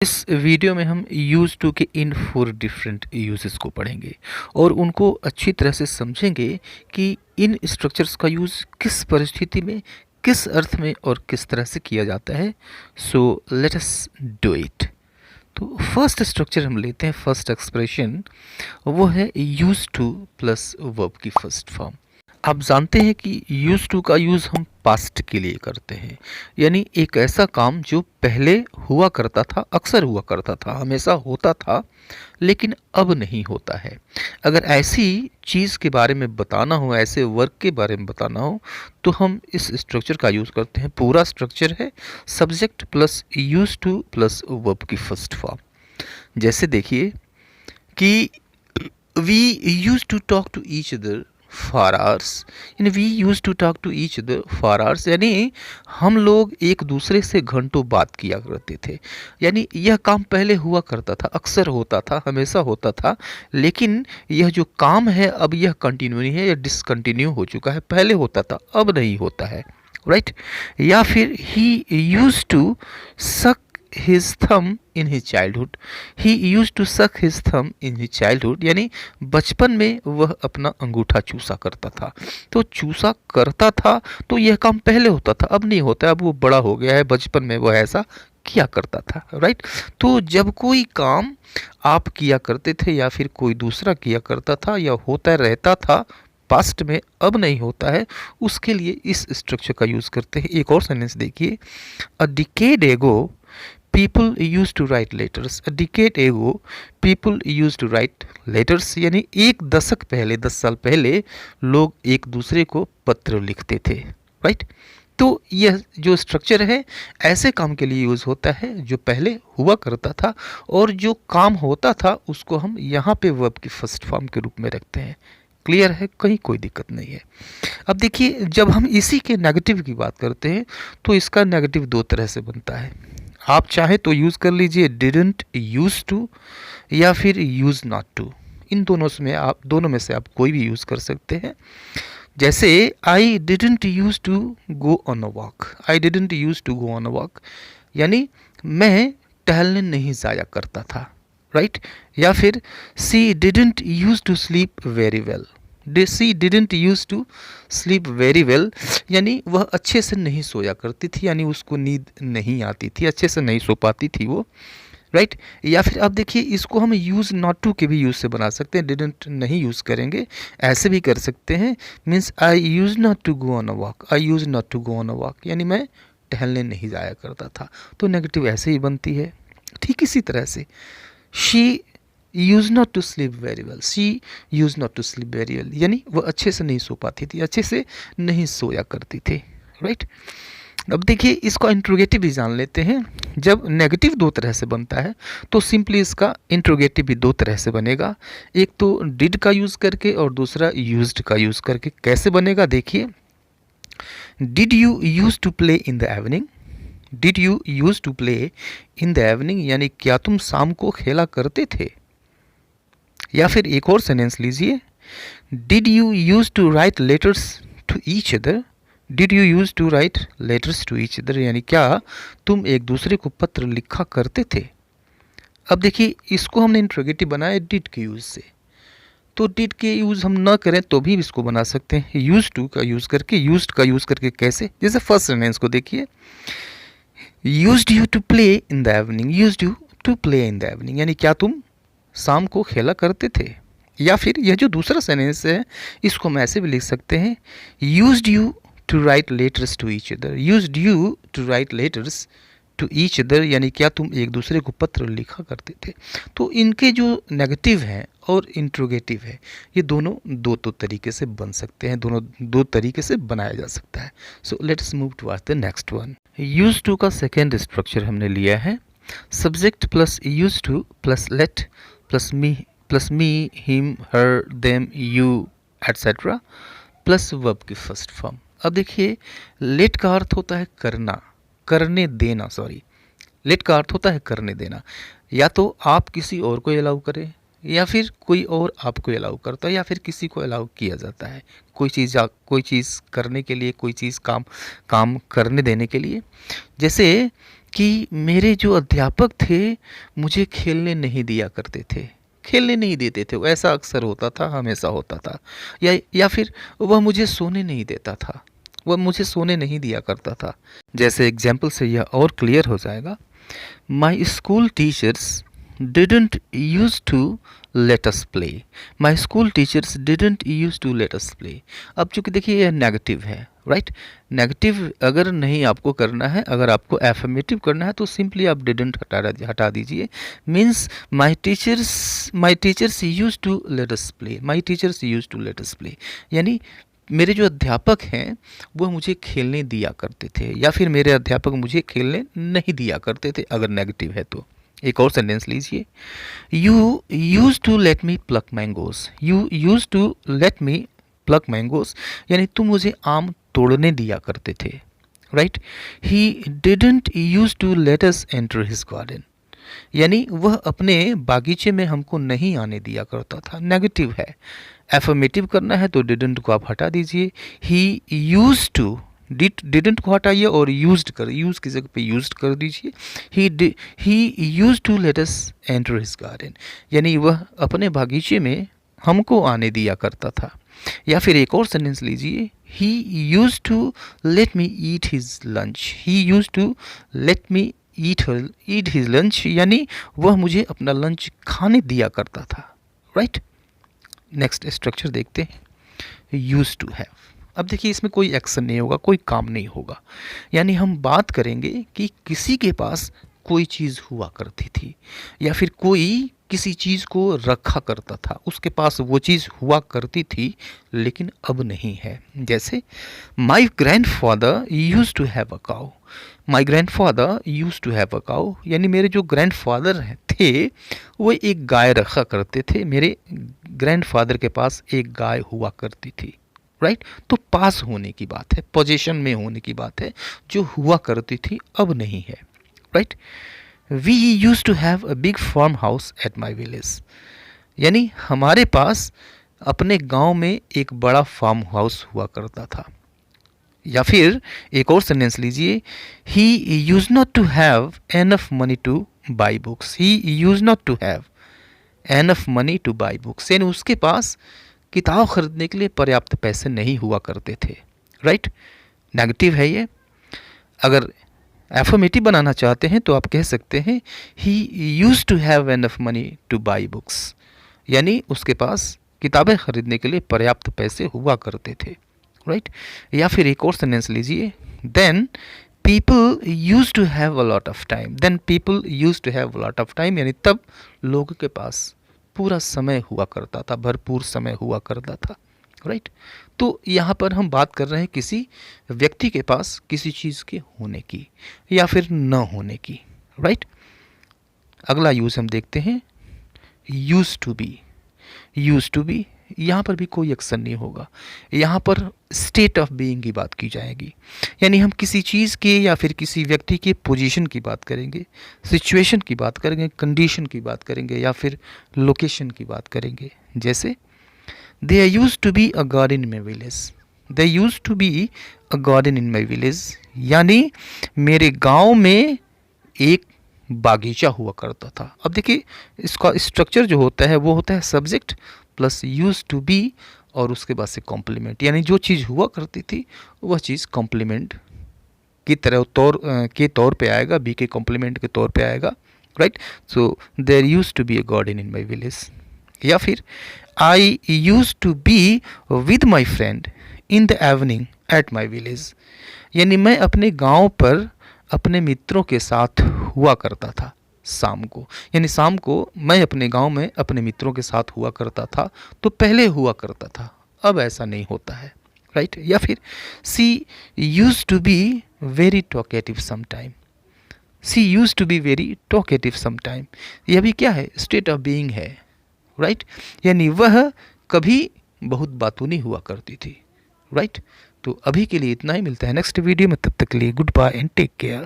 इस वीडियो में हम यूज़ टू के इन 4 डिफरेंट यूजेस को पढ़ेंगे और उनको अच्छी तरह से समझेंगे कि इन स्ट्रक्चर्स का यूज़ किस परिस्थिति में, किस अर्थ में और किस तरह से किया जाता है। So let us do it. तो फर्स्ट स्ट्रक्चर हम लेते हैं, फर्स्ट एक्सप्रेशन वो है यूज़ टू प्लस वर्ब की फर्स्ट फॉर्म। आप जानते हैं कि यूज़ टू का यूज़ हम पास्ट के लिए करते हैं, यानी एक ऐसा काम जो पहले हुआ करता था, अक्सर हुआ करता था, हमेशा होता था, लेकिन अब नहीं होता है। अगर ऐसी चीज़ के बारे में बताना हो, ऐसे वर्क के बारे में बताना हो, तो हम इस स्ट्रक्चर का यूज़ करते हैं। पूरा स्ट्रक्चर है subject plus use to plus verb की फर्स्ट फॉर्म। जैसे देखिए कि we use to talk to each other for hours, यानी we use to talk to each other for hours, यानी हम लोग एक दूसरे से घंटों बात किया करते थे। यानी यह काम पहले हुआ करता था, अक्सर होता था, हमेशा होता था, लेकिन यह जो काम है अब यह कंटिन्यू नहीं है, यह डिसकंटिन्यू हो चुका है। पहले होता था, अब नहीं होता है, राइट। या फिर he use to suck his thumb in his childhood, he used to suck his thumb in his childhood, यानी बचपन में वह अपना अंगूठा चूसा करता था। तो चूसा करता था तो यह काम पहले होता था, अब नहीं होता, अब वो बड़ा हो गया है, बचपन में वह ऐसा किया करता था, राइट। तो जब कोई काम आप किया करते थे या फिर कोई दूसरा किया करता था या होता रहता था पास्ट में, अब नहीं होता है, उसके लिए इस स्ट्रक्चर का यूज़ करते हैं। एक और सेंटेंस देखिए, अ डिकेड एगो people used to write letters, a decade ago people used to write letters, यानी एक दशक पहले, 10 साल पहले लोग एक दूसरे को पत्र लिखते थे, राइट। तो यह जो स्ट्रक्चर है ऐसे काम के लिए यूज़ होता है जो पहले हुआ करता था, और जो काम होता था उसको हम यहाँ पे वर्ब की फर्स्ट फॉर्म के रूप में रखते हैं। क्लियर है, कहीं कोई दिक्कत नहीं है। अब देखिए, जब हम इसी के नेगेटिव की बात करते हैं तो इसका नेगेटिव दो तरह से बनता है। आप चाहे तो यूज़ कर लीजिए डिडंट यूज टू या फिर यूज़ नॉट टू। इन दोनों में से आप कोई भी यूज़ कर सकते हैं। जैसे I didn't use to go on a walk, I didn't use to go on a walk, यानी मैं टहलने नहीं जाया करता था, राइट। या फिर she didn't use to sleep very well, she didn't use to sleep very well, यानी वह अच्छे से नहीं सोया करती थी, यानी उसको नींद नहीं आती थी, अच्छे से नहीं सो पाती थी वो, राइट। या फिर आप देखिए, इसको हम यूज़ नॉट टू के भी यूज़ से बना सकते हैं। डिडंट नहीं यूज़ करेंगे, ऐसे भी कर सकते हैं। Means I use not to go on a walk, I use not to go on a walk, यानी मैं टहलने नहीं जाया करता था। तो नेगेटिव ऐसे ही बनती है। ठीक इसी तरह से she use not to sleep very well, she use not to sleep very well, यानी वह अच्छे से नहीं सो पाती थी, अच्छे से नहीं सोया करती थी, राइट। अब देखिए, इसका इंट्रोगेटिव भी जान लेते हैं। जब नेगेटिव दो तरह से बनता है तो सिंपली इसका इंट्रोगेटिव भी दो तरह से बनेगा। एक तो डिड का यूज़ करके और दूसरा यूज्ड का यूज़ करके। कैसे बनेगा देखिए, did you use to play in the evening, did you use to play in the evening, यानी क्या तुम शाम को खेला करते थे। या फिर एक और सेंटेंस लीजिए, did you use to write letters to each other, did you use to write letters to each other, यानी क्या तुम एक दूसरे को पत्र लिखा करते थे। अब देखिए, इसको हमने इंट्रोगेटिव बनाया डिड के यूज़ से, तो डिड के यूज़ हम ना करें तो भी इसको बना सकते हैं यूज टू का यूज़ करके, यूज्ड का यूज़ करके। कैसे, जैसे फर्स्ट सेंटेंस को देखिए, used you to play in the evening, used you to play in the evening, यानी क्या तुम शाम को खेला करते थे। या फिर यह जो दूसरा सेंटेंस है इसको हम ऐसे भी लिख सकते हैं, used you to write letters to each other, used you to write letters to each other, यानी क्या तुम एक दूसरे को पत्र लिखा करते थे। तो इनके जो नेगेटिव हैं और इंट्रोगेटिव है, ये दोनों दो तरीके से बन सकते हैं, दोनों दो तरीके से बनाया जा सकता है। So let's move towards the next one. Use to का सेकेंड स्ट्रक्चर हमने लिया है subject plus use to plus let plus me him her them you etcetera plus verb की फर्स्ट फॉर्म। अब देखिए, लेट का अर्थ होता है करना, करने देना, सॉरी, लेट का अर्थ होता है करने देना। या तो आप किसी और को अलाउ करें या फिर कोई और आपको अलाउ करता है या फिर किसी को अलाउ किया जाता है कोई चीज़ करने के लिए, कोई चीज़ काम करने देने के लिए। जैसे कि मेरे जो अध्यापक थे मुझे खेलने नहीं दिया करते थे, खेलने नहीं देते थे। ऐसा अक्सर होता था, हमेशा होता था। या फिर वह मुझे सोने नहीं देता था, वह मुझे सोने नहीं दिया करता था। जैसे एग्जाम्पल से यह और क्लियर हो जाएगा। My school teachers didn't used to let us play. My school teachers didn't used to let us play. अब चूंकि देखिए यह नेगेटिव है, राइट। नेगेटिव अगर नहीं आपको करना है, अगर आपको एफर्मेटिव करना है तो सिंपली आप डिडंट हटा दीजिए। Means my teachers use to let us play, my teachers use to let us play, यानी मेरे जो अध्यापक हैं वो मुझे खेलने दिया करते थे, या फिर मेरे अध्यापक मुझे खेलने नहीं दिया करते थे, अगर नेगेटिव है तो। एक और सेंटेंस लीजिए। You use to let me pluck mangoes, you use to let me pluck mangoes, यानी तुम मुझे आम तोड़ने दिया करते थे, right. He didn't use to let us enter his garden, यानी वह अपने बागीचे में हमको नहीं आने दिया करता था, नेगेटिव है। एफर्मेटिव करना है तो डिडंट को आप हटा दीजिए। ही यूज टू, डिडंट को हटाइए और यूज की जगह पे यूज्ड कर दीजिए। He use to let us enter his garden, यानी वह अपने बागीचे में हमको आने दिया करता था। या फिर एक और सेंटेंस लीजिए। He use to let me eat his lunch, he use to let me eat his lunch, यानी वह मुझे अपना लंच खाने दिया करता था, राइट। नेक्स्ट स्ट्रक्चर देखते हैं। Use to have. अब देखिए इसमें कोई एक्शन नहीं होगा, कोई काम नहीं होगा, यानी हम बात करेंगे कि किसी के पास कोई चीज़ हुआ करती थी, या फिर कोई किसी चीज़ को रखा करता था, उसके पास वो चीज़ हुआ करती थी लेकिन अब नहीं है। जैसे my grandfather use to have a cow, my grandfather use to have a cow, यानी मेरे जो ग्रैंड फादर थे वो एक गाय रखा करते थे, मेरे ग्रैंड फादर के पास एक गाय हुआ करती थी, राइट। तो पास होने की बात है, पोजीशन में होने की बात है, जो हुआ करती थी अब नहीं है, right. We use to have a big farm house at my village, यानी हमारे पास अपने गांव में एक बड़ा फार्म हाउस हुआ करता था। या फिर एक और सेंटेंस लीजिए। He use not to have enough money to buy books, he use not to have enough money to buy books, यानी उसके पास किताब खरीदने के लिए पर्याप्त पैसे नहीं हुआ करते थे, राइट। नेगेटिव है ये। अगर एफर्मेटिव बनाना चाहते हैं तो आप कह सकते हैं he use to have enough money to buy books, यानी उसके पास किताबें खरीदने के लिए पर्याप्त पैसे हुआ करते थे, राइट। या फिर एक और सेंटेंस लीजिए। Then people use to have a lot of time, then people use to have a lot of time, यानी तब लोगों के पास पूरा समय हुआ करता था, भरपूर समय हुआ करता था, राइट। तो यहाँ पर हम बात कर रहे हैं किसी व्यक्ति के पास किसी चीज़ के होने की या फिर न होने की, राइट। अगला यूज़ हम देखते हैं use to be. Use to be, यहाँ पर भी कोई एक्शन नहीं होगा, यहाँ पर स्टेट ऑफ बीइंग की बात की जाएगी, यानी हम किसी चीज़ के या फिर किसी व्यक्ति के पोजीशन की बात करेंगे, सिचुएशन की बात करेंगे, कंडीशन की बात करेंगे, या फिर लोकेशन की बात करेंगे। जैसे there use to be a garden in my village, there use to be a garden in my village, यानी मेरे गांव में एक बागीचा हुआ करता था। अब देखिए इसका स्ट्रक्चर जो होता है वो होता है subject plus use to be और उसके बाद से कॉम्प्लीमेंट, यानी जो चीज़ हुआ करती थी वह चीज़ कॉम्प्लीमेंट की के तौर पे आएगा, बी के कॉम्प्लीमेंट के तौर पे आएगा, right. So there use to be a garden in my village. या फिर I use to be with my friend in the evening at my village, यानी मैं अपने गाँव पर अपने मित्रों के साथ हुआ करता था शाम को, यानी शाम को मैं अपने गांव में अपने मित्रों के साथ हुआ करता था, तो पहले हुआ करता था, अब ऐसा नहीं होता है, राइट। या फिर she use to be very talkative sometime, she use to be very talkative sometime, यह भी क्या है, स्टेट ऑफ बीइंग है, राइट। यानी वह कभी बहुत बातूनी हुआ करती थी, राइट। तो अभी के लिए इतना ही, मिलता है नेक्स्ट वीडियो में, तब तक के लिए goodbye and take care.